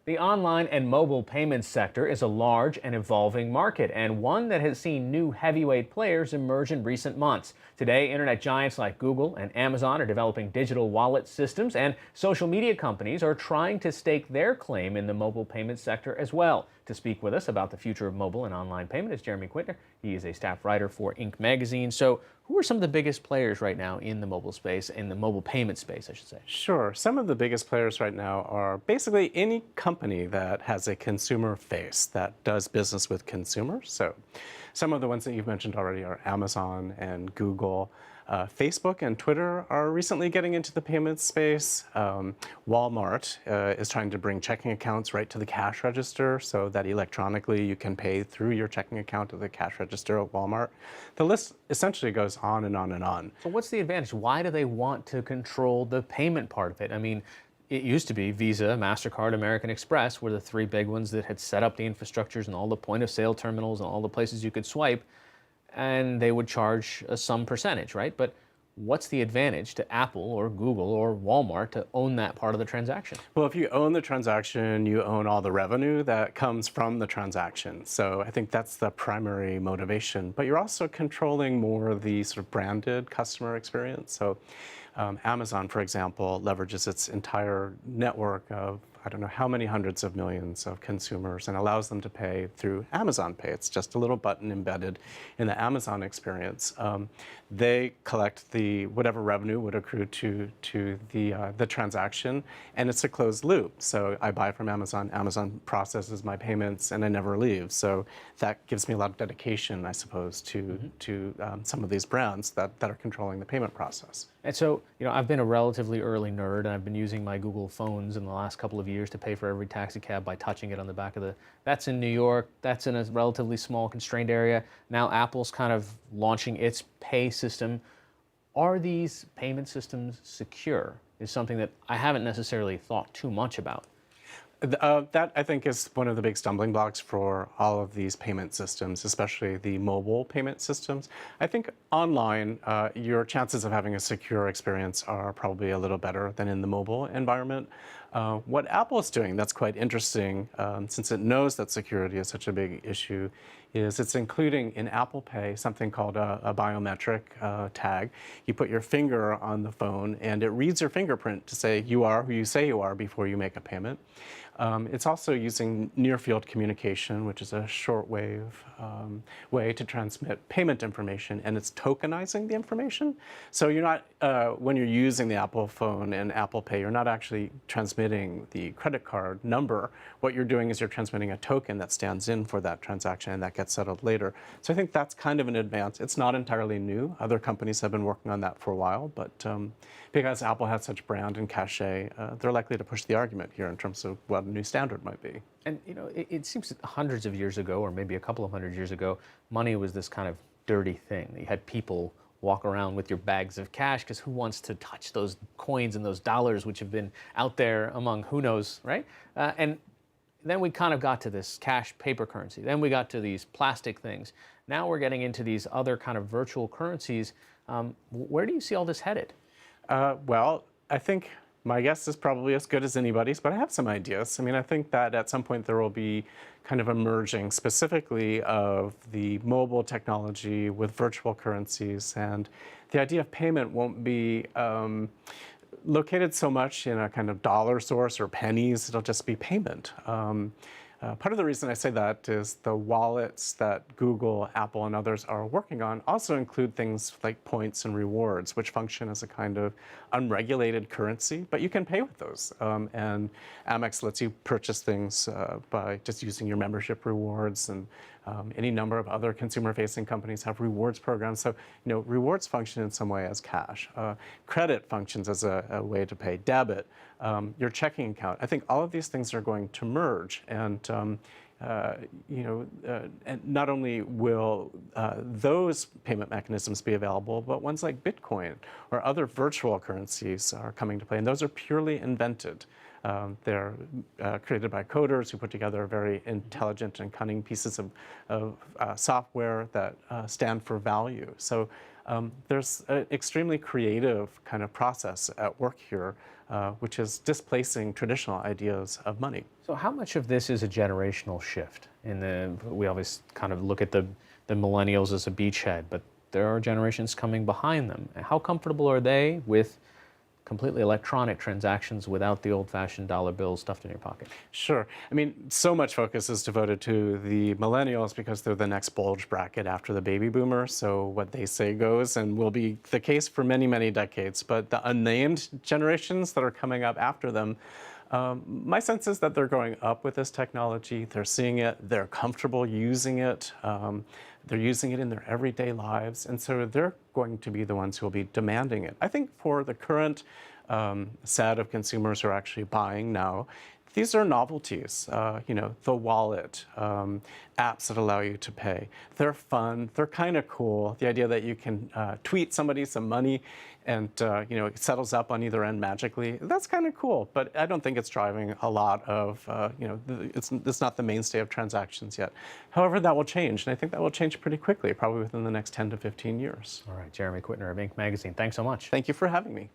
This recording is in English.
The online and mobile payments sector is a large and evolving market, and one that has seen new heavyweight players emerge in recent months. Today, internet giants like Google and Amazon are developing digital wallet systems, and social media companies are trying to stake their claim in the mobile payment sector as well. To speak with us about the future of mobile and online payment is Jeremy Quintner. He is a staff writer for Inc. magazine. So, who are some of the biggest players right now in the mobile space, in the mobile payment space, I should say? Sure. Some of the biggest players right now are basically any company that has a consumer face that does business with consumers. So some of the ones that you've mentioned already are Amazon and Google. Facebook and Twitter are recently getting into the payments space. Walmart is trying to bring checking accounts right to the cash register so that electronically you can pay through your checking account at the cash register at Walmart. The list essentially goes on and on and on. So, what's the advantage? Why do they want to control the payment part of it? I mean, it used to be Visa, MasterCard, American Express were the three big ones that had set up the infrastructures and all the point of sale terminals and all the places you could swipe, and they would charge some percentage, right? But what's the advantage to Apple or Google or Walmart to own that part of the transaction? Well, if you own the transaction, you own all the revenue that comes from the transaction. So I think that's the primary motivation. But you're also controlling more of the sort of branded customer experience. So Amazon, for example, leverages its entire network of I don't know how many hundreds of millions of consumers and allows them to pay through Amazon Pay. It's just a little button embedded in the Amazon experience. They collect the whatever revenue would accrue to the transaction, and it's a closed loop. So I buy from Amazon, Amazon processes my payments, and I never leave. So that gives me a lot of dedication, I suppose, to some of these brands that are controlling the payment process. And so, I've been a relatively early nerd, and I've been using my Google phones in the last couple of years to pay for every taxi cab by touching it on the back of the. That's in New York. That's in a relatively small, constrained area. Now Apple's kind of launching its pay system. Are these payment systems secure? Is something that I haven't necessarily thought too much about. That, I think, is one of the big stumbling blocks for all of these payment systems, especially the mobile payment systems. I think online, your chances of having a secure experience are probably a little better than in the mobile environment. What Apple is doing that's quite interesting, since it knows that security is such a big issue, is it's including in Apple Pay something called a biometric tag. You put your finger on the phone, and it reads your fingerprint to say you are who you say you are before you make a payment. It's also using near-field communication, which is a shortwave way to transmit payment information, and it's tokenizing the information. So you're not, when you're using the Apple phone and Apple Pay, you're not actually transmitting the credit card number. What you're doing is you're transmitting a token that stands in for that transaction, and that gets settled later. So I think that's kind of an advance. It's not entirely new. Other companies have been working on that for a while, but because Apple has such brand and cachet, they're likely to push the argument here in terms of what a new standard might be. And it seems that hundreds of years ago, or maybe a couple of hundred years ago, money was this kind of dirty thing. You had people walk around with your bags of cash because who wants to touch those coins and those dollars which have been out there among who knows, right? And then we kind of got to this cash paper currency. Then we got to these plastic things. Now we're getting into these other kind of virtual currencies. Where do you see all this headed? Well, I think my guess is probably as good as anybody's, but I have some ideas. I mean, I think that at some point there will be kind of a merging specifically of the mobile technology with virtual currencies, and the idea of payment won't be located so much in a kind of dollar source or pennies. It'll just be payment. Part of the reason I say that is the wallets that Google, Apple, and others are working on also include things like points and rewards, which function as a kind of unregulated currency, but you can pay with those. And Amex lets you purchase things by just using your membership rewards, and any number of other consumer-facing companies have rewards programs. So, rewards function in some way as cash. Credit functions as a way to pay. Debit, your checking account. I think all of these things are going to merge, and and not only will those payment mechanisms be available, but ones like Bitcoin or other virtual currencies are coming to play, and those are purely invented. They're created by coders who put together very intelligent and cunning pieces of software that stand for value. So There's an extremely creative kind of process at work here, which is displacing traditional ideas of money. So how much of this is a generational shift? We always kind of look at the millennials as a beachhead, but there are generations coming behind them. How comfortable are they with completely electronic transactions without the old-fashioned dollar bills stuffed in your pocket? Sure. I mean, so much focus is devoted to the millennials because they're the next bulge bracket after the baby boomers. So what they say goes and will be the case for many, many decades. But the unnamed generations that are coming up after them, my sense is that they're growing up with this technology. They're seeing it. They're comfortable using it. They're using it in their everyday lives. And so they're going to be the ones who will be demanding it. I think for the current set of consumers who are actually buying now, these are novelties, the wallet, apps that allow you to pay. They're fun, they're kind of cool. The idea that you can tweet somebody some money and it settles up on either end magically, that's kind of cool. But I don't think it's driving a lot of, it's not the mainstay of transactions yet. However, that will change, and I think that will change pretty quickly, probably within the next 10 to 15 years. All right, Jeremy Quitner of Inc. Magazine, thanks so much. Thank you for having me.